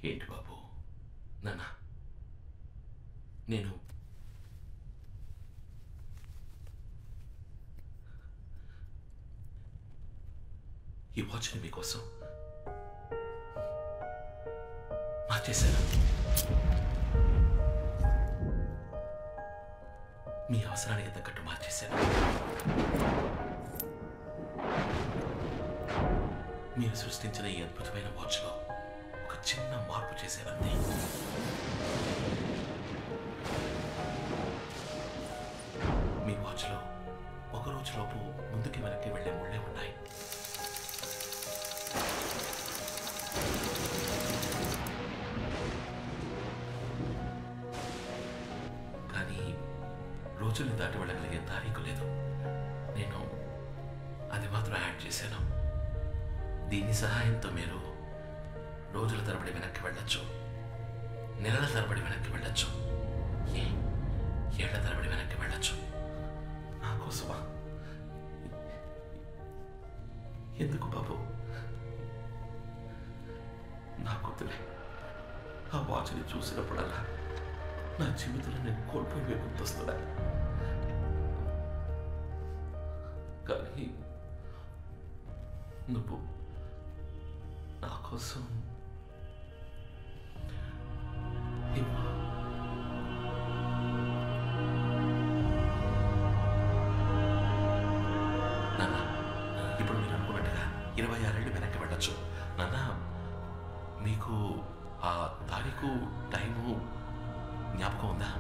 ఏంటి బాబు? నాన్న, నేను ఈ వాచ్ని మీకోసం మార్చేశాను. మీ అవసరానికి తగ్గట్టు మార్చేశాను. మీరు సృష్టించిన ఈ అద్భుతమైన వాచ్లో ఒక చిన్న మార్పు చేసేవంతే. మీ వాచ్లో ఒక రోజులోపు ముందుకి వెనక్కి వెళ్లే ముళ్ళే ఉన్నాయి. కానీ రోజుల్ని దాటి వెళ్ళగలిగే తారీఖు లేదు. నేను అది మాత్రం యాడ్ చేశాను. దీని సహాయంతో మీరు రోజుల తరబడి వెనక్కి వెళ్ళొచ్చు, నెలల తరబడి వెనక్కి వెళ్ళొచ్చు, ఏళ్ల తరబడి వెనక్కి వెళ్ళొచ్చు. నా కోసమా? ఎందుకు బాబు? నా కూతురే ఆ వాచ్ని చూసినప్పుడల్లా నా జీవితంలో నేను కోల్పోయి గుర్తొస్తున్నా. కానీ నువ్వు నా కోసం నాన్న, ఇప్పుడు మీరు అనుకున్నట్టుగా 26 ఏళ్ళు వెనక్కి వెళ్ళొచ్చు. నాన్న, మీకు ఆ తారీఖు టైము జ్ఞాపకం ఉందా?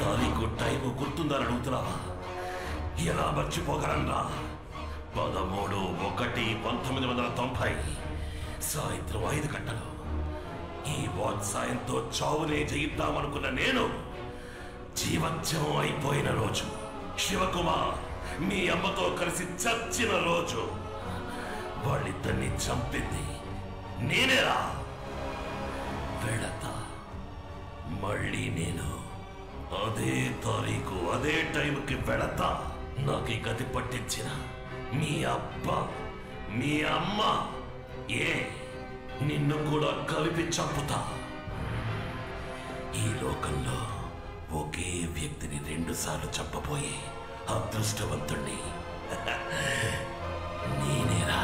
తారీఖు టైము గుర్తుందని అడుగుతున్నావా? ఎలా మర్చిపోగలన్నా? 13/1/1990 సాయంత్రం 5 గంటలు ఈ వాచ్ సాయంతో చావునే జయిద్దామనుకున్న నేను జీవత్యం అయిపోయిన రోజు, శివకుమార్ మీ అమ్మతో కలిసి చచ్చిన రోజు, వాళ్ళిద్దరిని చంపింది నేనేరా. వెళతా మళ్ళీ నేను అదే తారీఖు అదే టైంకి వెళతా. నాకు ఈ గతి పట్టించిన మీ అబ్బ మీ అమ్మ నిన్ను కూడా కలిపి చంపుతా. ఈ లోకంలో ఒకే వ్యక్తిని 2 సార్లు చంపబోయే అదృష్టవంతుణ్ణి నేనేరా.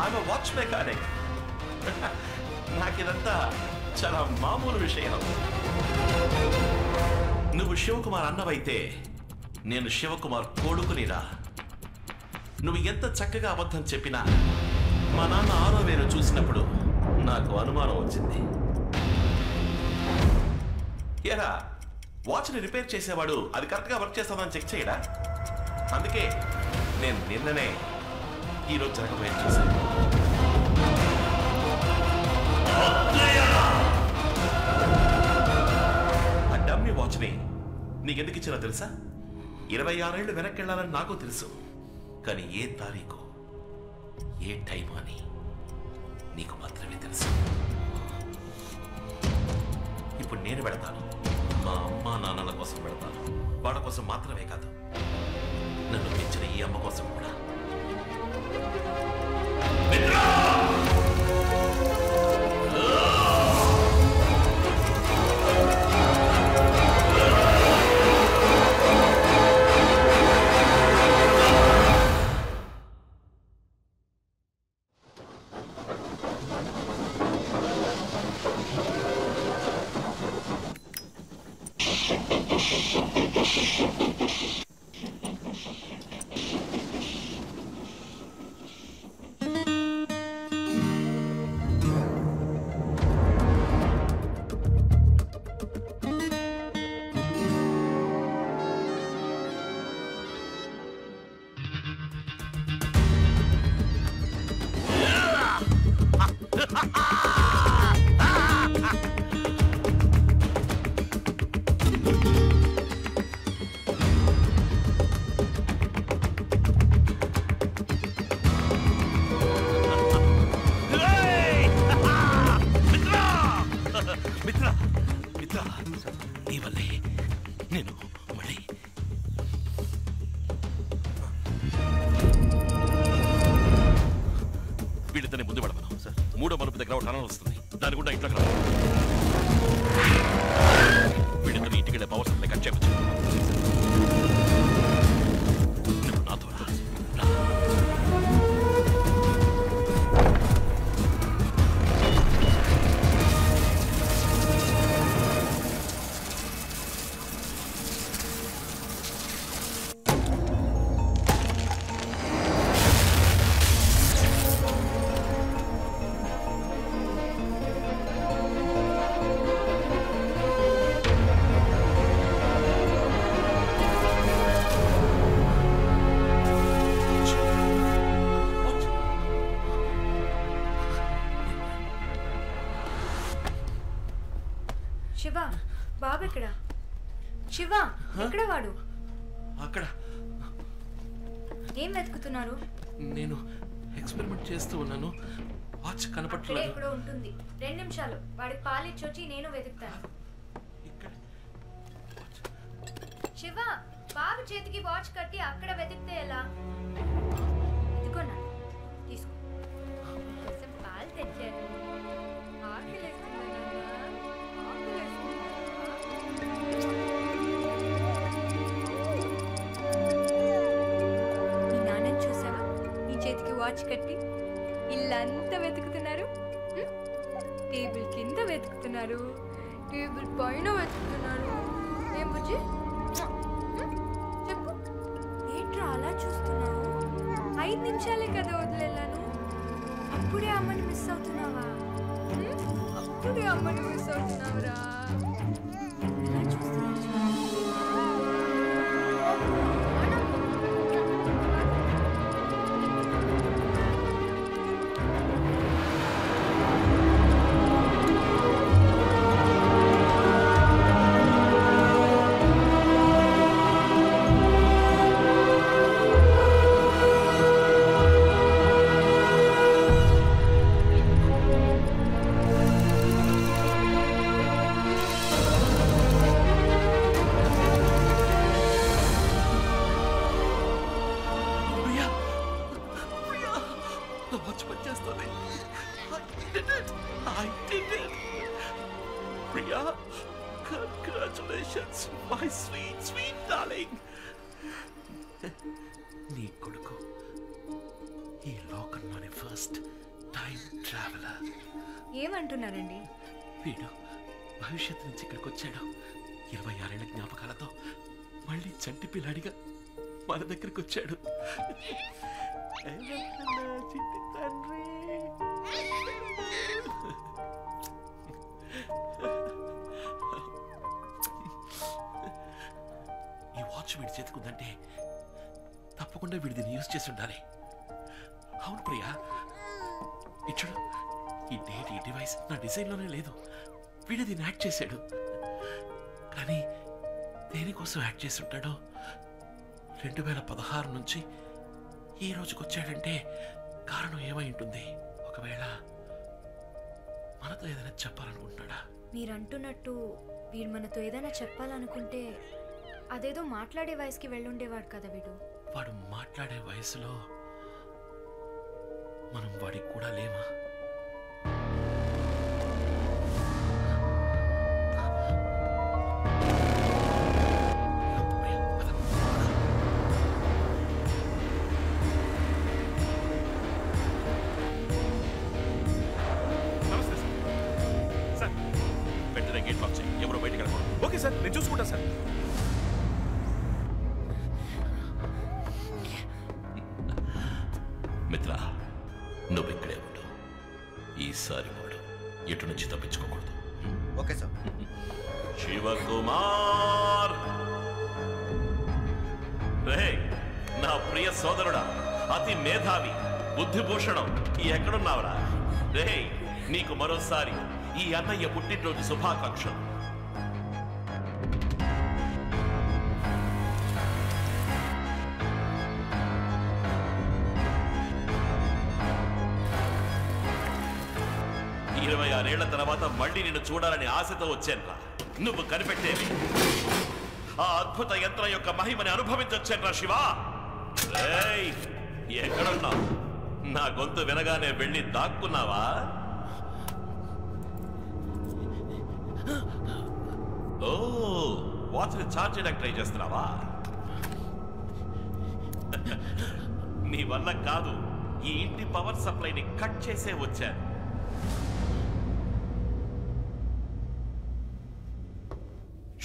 I'm a watch mechanic. నాకిదంతా చాలా మామూలు విషయం. నువ్వు శివకుమార్ అన్నవైతే నేను శివకుమార్ కొడుకునిరా. నువ్వు ఎంత చక్కగా అబద్ధం చెప్పినా మా నాన్న 6వ వేలు చూసినప్పుడు నాకు అనుమానం వచ్చింది. ఎరా వాచ్ని రిపేర్ చేసేవాడు అది కరెక్ట్గా వర్క్ చేస్తుందని చెక్ చేయడా? అందుకే నేను నిన్ననే ఈరోజు జరగబోయేది చూశాను. ఆ డమ్మీ వాచ్ని నీకెందుకు ఇచ్చినా తెలుసా? 26 ఏళ్ళు వెనక్కి వెళ్ళాలని నాకు తెలుసు, కానీ ఏ తారీఖు ఏ టైం అని నీకు మాత్రమే తెలుసు. ఇప్పుడు నేను వెళతాను, మా అమ్మ నాన్నల కోసం వెళతాను. వాళ్ళ కోసం మాత్రమే కాదు, నన్ను పెంచిన ఈ అమ్మ కోసం కూడా. వీళ్ళిద్దరిని ముందు పడమను. మూడో మలుపు దగ్గర ఒక టనల్ వస్తుంది, దాని గుండా ఇంట్లోకి రా. వీళ్ళిద్దరిని ఇంటికి వెళ్ళే పవర్ సప్లై కట్ చేయవచ్చు. నువ్వు నాతో రా. శివ, బాబు ఎక్కడ? శివ, ఎక్కడ వాడు? అక్కడ. ఏం వెతుకుతున్నారు? నేను ఎక్స్పెరిమెంట్ చేస్తూ ఉన్నాను, వాచ్ కనపడట్లేదు. ఎక్కడో ఉంటుంది. 2 నిమిషాలు, వాడికి పాలిచ్చొచ్చి నేను వెతుకుతాను. శివ, బాబు చేతికి వాచ్ కట్టి అక్కడ వెతికితే ఎలా? ఇదిగోనా, తీసుకో. పాలు తెచ్చాను. మీ నాన్నని చూసావా? నీ చేతికి వాచ్ కట్టి ఇల్లంతా వెతుకుతున్నారు. టేబుల్ కింద వెతుకుతున్నారు, టేబుల్ పైన వెతుకుతున్నారు. ఏం బుజ్జి, చెప్పు, ఏంట్రా అలా చూస్తున్నావు? 5 నిమిషాలే కదా వదిలేలాను. అప్పుడే అమ్మని మిస్ అవుతున్నావా? అప్పుడే అమ్మని miss అవుతున్నావురా. Priya, congratulations, my sweet, sweet darling. నీ కొడుకు ఈ లోకంలోని ఫస్ట్ టైం ట్రావెలర్. ఏమంటున్నారండి? వీడు భవిష్యత్తు నుంచి ఇక్కడికి వచ్చాడు. 26 ఏళ్ల జ్ఞాపకాలతో మళ్ళీ చంటి పిల్లాడిగా మన దగ్గరికి వచ్చాడు. తండ్రి, వాచ్ వీడి చేతికుందంటే తప్పకుండా వీడి దీన్ని యూజ్ చేసి ఉండాలి. అవును ప్రియా, ఇచ్చుడు ఈ డేట్ ఈ డివైస్ నా డిజైన్లోనే లేదు. వీడు దీన్ని యాడ్ చేశాడు, కానీ దేనికోసం యాడ్ చేసి ఉంటాడో 2016 నుంచి ఈ రోజుకి వచ్చాడంటే కారణం ఏమై ఉంటుంది? ఒకవేళ మనతో ఏదైనా చెప్పాలనుకుంటున్నాడా? మీరంటున్నట్టు వీడు మనతో ఏదైనా చెప్పాలనుకుంటే అదేదో మాట్లాడే వయసుకి వెళ్ళుండేవాడు కదా వీడు. వాడు మాట్లాడే వయసులో మనం వాడికి కూడా లేమా? ఓకే సార్, నేను చూసుకుంటా సార్. మిత్ర, నువ్వు ఇక్కడే ఉండు. ఈసారి వాడు ఎటు నుంచి తప్పించుకోకూడదు. Okay sir. శివకుమార్, రే నా ప్రియ సోదరుడా, అతి మేధావి, బుద్ధిభూషణం, ఎక్కడున్నావురా? రే నీకు మరోసారి ఈ అన్నయ్య పుట్టినరోజు శుభాకాంక్షలు. ఇరవై 6 తర్వాత మళ్ళీ నిన్ను చూడాలని ఆశతో వచ్చానురా. నువ్వు కనిపెట్టేవి ఆ అద్భుత యంత్రం యొక్క మహిమని అనుభవించొచ్చానురా శివ. ఎక్కడున్నావు? నా గొంతు వినగానే వెళ్ళి దాక్కున్నావా? ఓ, వాచ్ని ఛార్జ్ చేయడానికి ట్రై చేస్తున్నావా? నీ వల్ల కాదు, ఈ ఇంటి పవర్ సప్లైని కట్ చేసే వచ్చాను.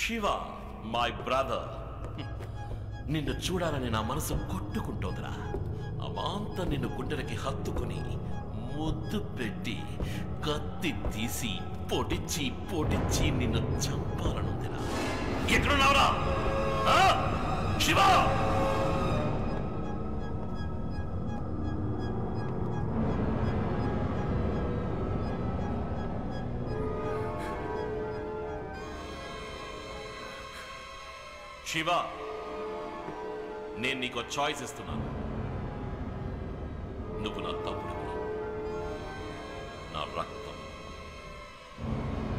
శివ, మై బ్రదర్, నిన్ను చూడాలని నా మనసు కొట్టుకుంటోందిరా. అమాంత నిన్ను గుండెలకి హత్తుకుని ముద్దు పెట్టి కత్తి తీసి పొడిచి పొడిచి నిన్ను చంపాలనుందిరా. ఎక్కడున్నావురా శివ? శివ, నేను నీకు చాయిస్ ఇస్తున్నాను. నువ్వు నా తమ్ముడివి, నా రక్తం,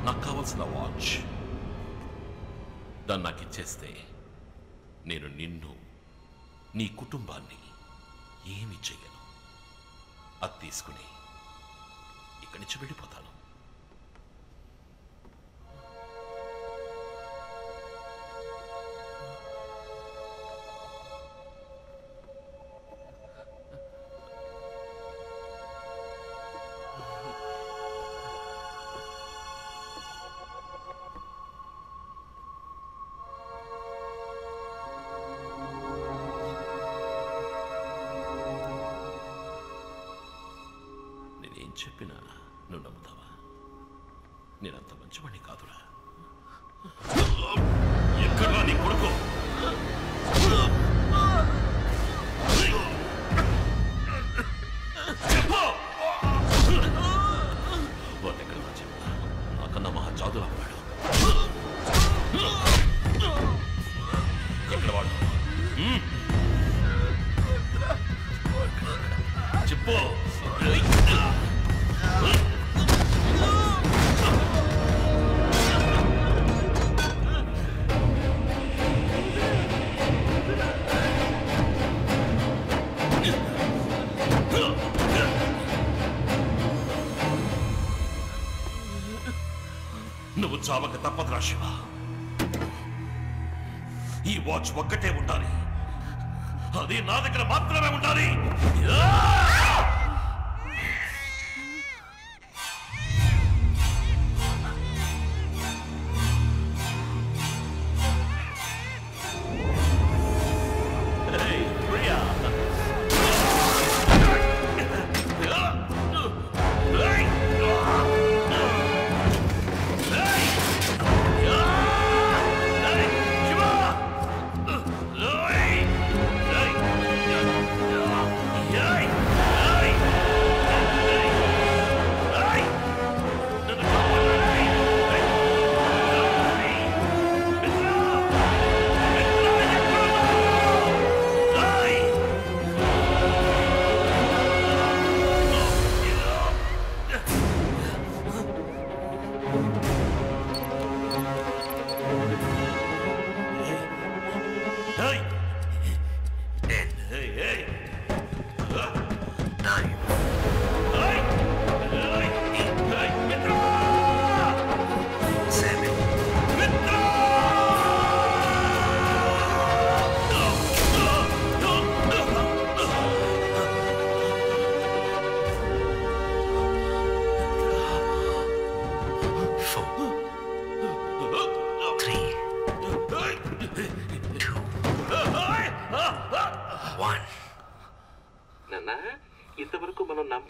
నాకు కావలసిన వాచ్. దాన్ని నాకు ఇచ్చేస్తే నేను నిన్ను, నీ కుటుంబాన్ని ఏమి చెయ్యను. అది తీసుకుని ఇక్కడి నుంచి వెళ్ళిపోతాను. నేనేం చెప్పినా నువ్వు నమ్ముతావా? నేనంత మంచివాడిని కాదురా. ఎక్కడా నీ కొడుకు? వాడెక్కడా చెప్పా? నాకన్నా మహా చాదులు అమ్మాడు. ఎక్కడ వాడు? చెప్పు. నువ్వు చావక తప్పదురా శివ. ఈ వాచ్ ఒక్కటే ఉండాలి, అది నా దగ్గర మాత్రమే ఉండాలి.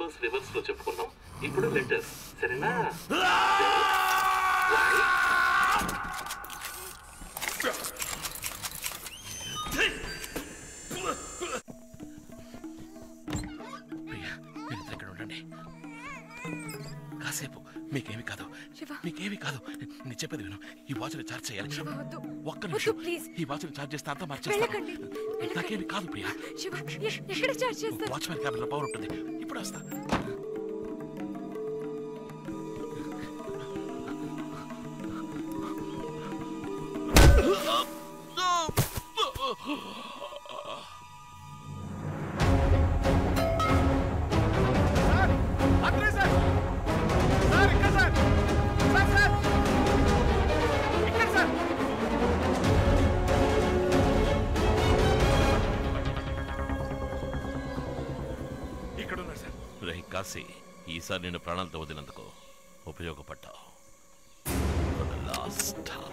నంబర్స్ రివర్స్ లో చెప్పుకున్నాం. ఇప్పుడు లెటర్స్, సరేనా? ఇక్కడ ఉండండి కాసేపు. మీకేమి కాదు, మీకేమి కాదు. నేను చెప్పేది విను. ఈ వాచ్ని ఛార్జ్ చేయాలి. ఒక్క నిమిషం. ఈ వాచ్ని ఛార్జ్ చేస్తే అంతా మార్చేస్తాను. నాకేమి కాదు ప్రియా. వాచ్మెన్ క్యాబిన్ లో పవర్ ఉంటుంది. ఇప్పుడు వస్తా. కాశీ, ఈసారి నేను ప్రాణాలతో వదిలినందుకు ఉపయోగపడ్డావు. For the last time.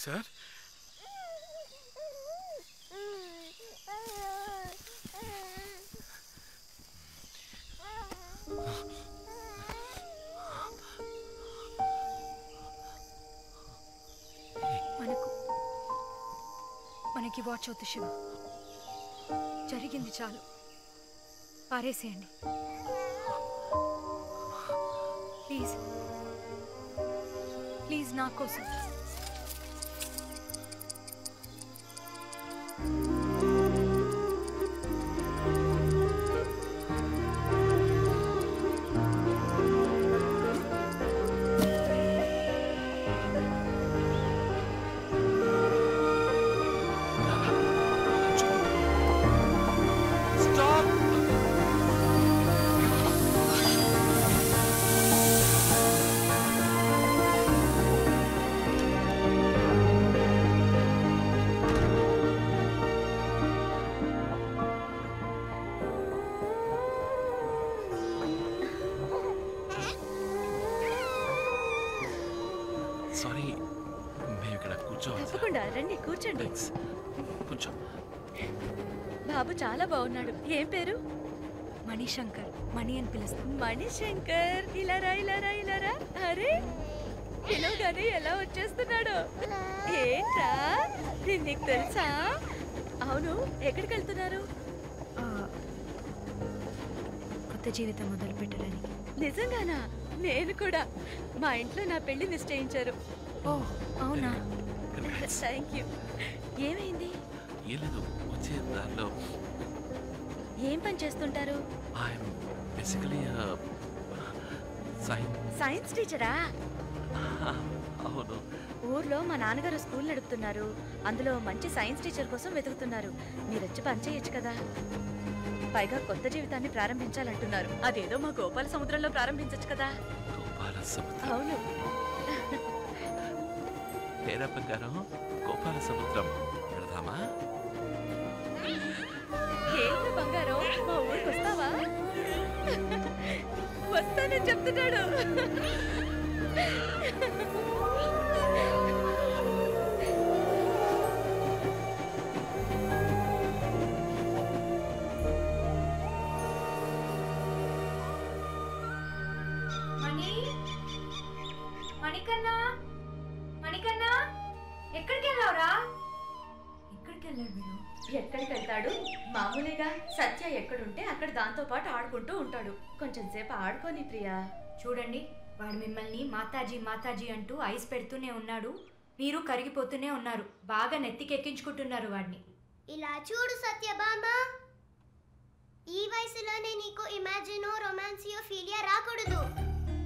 Sir, మనకి వాచ్ అవుతు శివ. జరిగింది చాలు, పారేసేయండి ప్లీజ్. ప్లీజ్ నా కోసం. సారీ, మేము ఇక్కడ కూర్చోవాలి. తప్పకుండా రండి, కూర్చోండి. కొంచెం. బాబు చాలా బాగున్నాడు. ఏం పేరు? మణిశంకర్. మణి అని పిలుస్తాం. మణిశంకర్, ఇలారా ఇలారా ఇలారా. అరే, పిలవగానే ఎలా వచ్చేస్తున్నాడు. ఏంట్రా, నీకు తెలుసా? అవును, ఎక్కడికి వెళ్తున్నారు? కొత్త జీవితం మొదలు పెట్టడానికి. నిజంగానా? నేను కూడా. మా ఇంట్లో నా పెళ్లి నిశ్చయించారు. ఓ అవునా? Thank you. ఏమైంది? ఏం లేదు, వచ్చే దారిలో. ఏం పని చేస్తుంటారు? సైన్స్ టీచరా? అవును. ఊర్లో మా నాన్నగారు స్కూల్ నడుపుతున్నారు. అందులో మంచి సైన్స్ టీచర్ కోసం వెతుకుతున్నారు. మీరొచ్చి పని చేయొచ్చు కదా. పైగా కొత్త జీవితాన్ని ప్రారంభించాలంటున్నారు. అదేదో మా గోపాల సముద్రంలో ప్రారంభించచ్చు కదా. అవును. గోపాల సముద్రం వెళదామా? ఏంటి బంగారం, మా ఊరు స్కూల్కి వస్తావా? వస్తానని చెప్తున్నాడు. మణికన్నా, మణికన్నా, ఎక్కడికి వెళ్ళావురా? ఎక్కడికి వెళ్ళాడు వీడు? ఎక్కడికి వెళ్తాడు? మామూలుగా సత్య ఎక్కడుంటే అక్కడ దాంతో పాటు ఆడుకుంటూ ఉంటాడు. కొంచెం సేపు ఆడుకోని ప్రియా. చూడండి, వాడు మిమ్మల్ని మాతాజీ మాతాజీ అంటూ ఐస్ పెడుతూనే ఉన్నాడు. మీరు కరిగిపోతూనే ఉన్నారు. బాగా నెత్తికెక్కించుకుంటున్నారు వాడిని. ఇలా చూడు సత్యభామ, ఈ వయసులోనే నీకు ఇమాజినో రొమాన్సియో ఫీలియా రాకూడదు.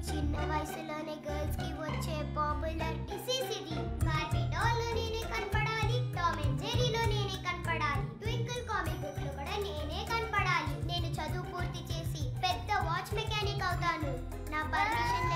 చిన్న వయసులోనే గర్ల్స్ కి వచ్చే పాపులర్ డిసీజ్ ఇది. బార్బీ డాల్ లో నేనే కనపడాలి, టామ్ అండ్ జెర్రీలో నేనే కనపడాలి, ట్వింకిల్ కామిక్ బుక్ లో కూడా నేనే కనపడాలి. నేను చదువు పూర్తి చేసి పెద్ద వాచ్ మెకానిక్ అవుతాను. నా పర్మిషన్